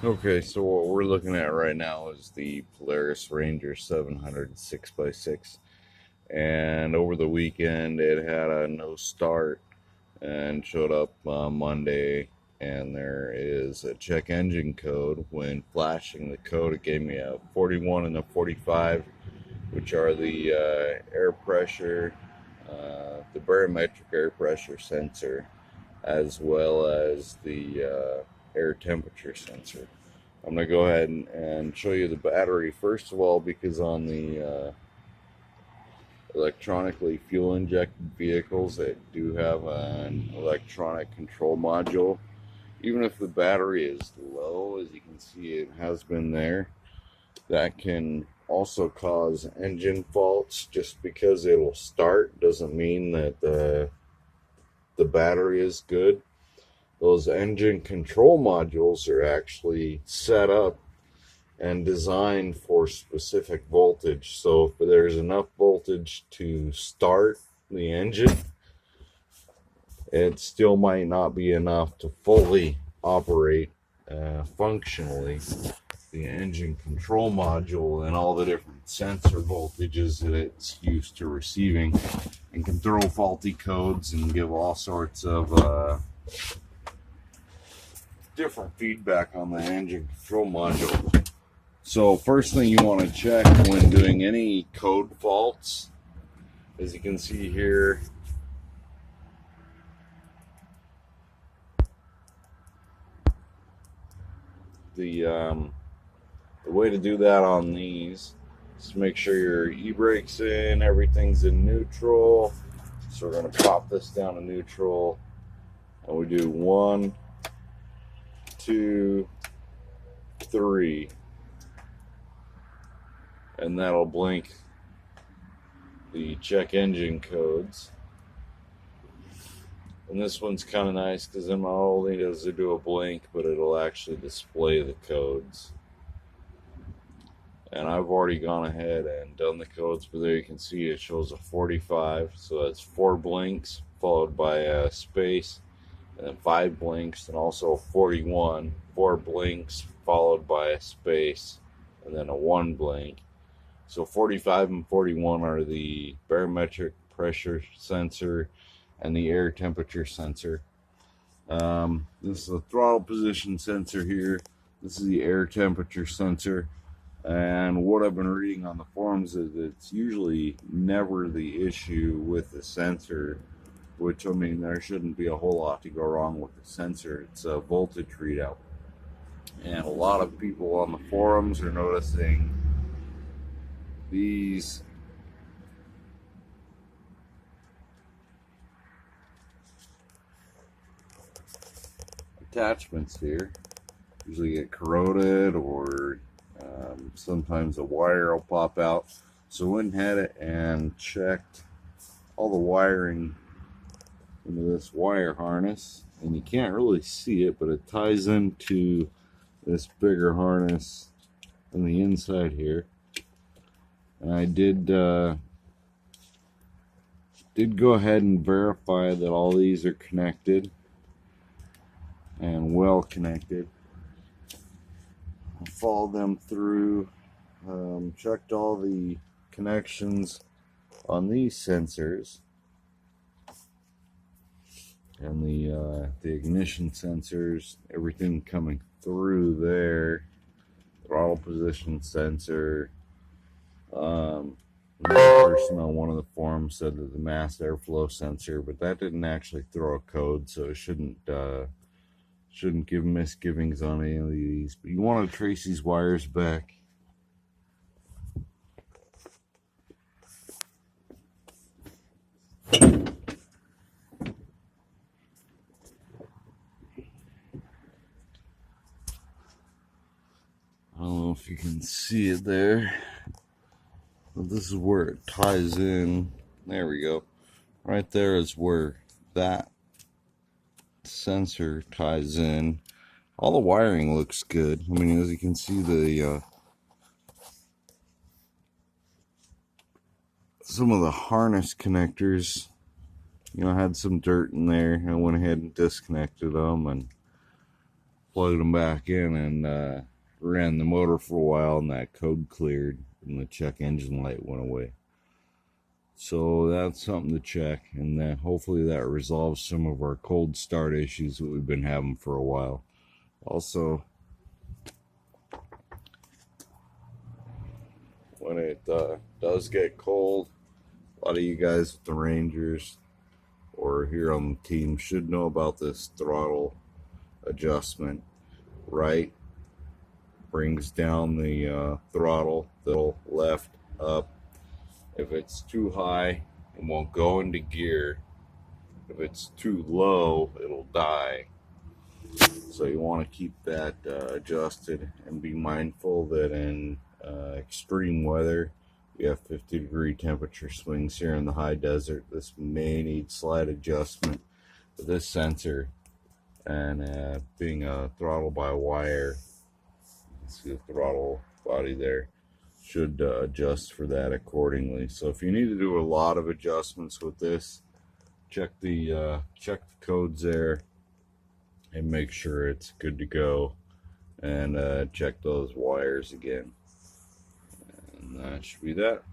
Okay, so what we're looking at right now is the Polaris Ranger 700 6x6. And over the weekend, it had a no start and showed up Monday. And there is a check engine code. When flashing the code, it gave me a 41 and a 45, which are the air pressure, the barometric air pressure sensor, as well as the air temperature sensor. I'm going to go ahead and show you the battery first of all, because on the electronically fuel injected vehicles that do have an electronic control module, even if the battery is low, as you can see it has been there, that can also cause engine faults. Just because it'll start doesn't mean that the battery is good. Those engine control modules are actually set up and designed for specific voltage. So if there's enough voltage to start the engine, it still might not be enough to fully operate functionally the engine control module and all the different sensor voltages that it's used to receiving, and can throw faulty codes and give all sorts of different feedback on the engine control module. So first thing you want to check when doing any code faults, as you can see here, the way to do that on these is to make sure your e-brake's in, everything's in neutral. So we're going to pop this down to neutral, and we do 1, 2, 3, and that'll blink the check engine codes. And this one's kind of nice because not only does it do a blink, but it'll actually display the codes. And I've already gone ahead and done the codes, but there you can see it shows a 45, so that's 4 blinks followed by a space, and then 5 blinks, and also 41, 4 blinks followed by a space, and then a 1 blink. So 45 and 41 are the barometric pressure sensor and the air temperature sensor. This is the throttle position sensor here. This is the air temperature sensor. And what I've been reading on the forums is it's usually never the issue with the sensor, which, I mean, there shouldn't be a whole lot to go wrong with the sensor. It's a voltage readout. And a lot of people on the forums are noticing these attachments here usually get corroded, or sometimes a wire will pop out. So I went ahead and checked all the wiring into this wire harness, and you can't really see it, but it ties into this bigger harness on the inside here. And I did go ahead and verify that all these are connected and well connected. I followed them through, checked all the connections on these sensors, and the ignition sensors, everything coming through there, throttle position sensor. Another person on one of the forums said that the mass airflow sensor, but that didn't actually throw a code, so it shouldn't give misgivings on any of these. But you want to trace these wires back. I don't know if you can see it there, but this is where it ties in. There we go. Right there is where that sensor ties in. All the wiring looks good. I mean, as you can see, the some of the harness connectors, had some dirt in there. I went ahead and disconnected them and plugged them back in and ran the motor for a while, and that code cleared and the check engine light went away. So that's something to check, and then hopefully that resolves some of our cold start issues that we've been having for a while. Also, when it does get cold, a lot of you guys with the Rangers or here on the team should know about this throttle adjustment. Right brings down the throttle, the left up. If it's too high, it won't go into gear. If it's too low, it'll die. So you want to keep that adjusted, and be mindful that in extreme weather, we have 50-degree temperature swings here in the high desert. This may need slight adjustment. But this sensor, and being a throttle by wire, you can see the throttle body there, should adjust for that accordingly. So if you need to do a lot of adjustments with this, check the codes there and make sure it's good to go, and check those wires again, and that should be that.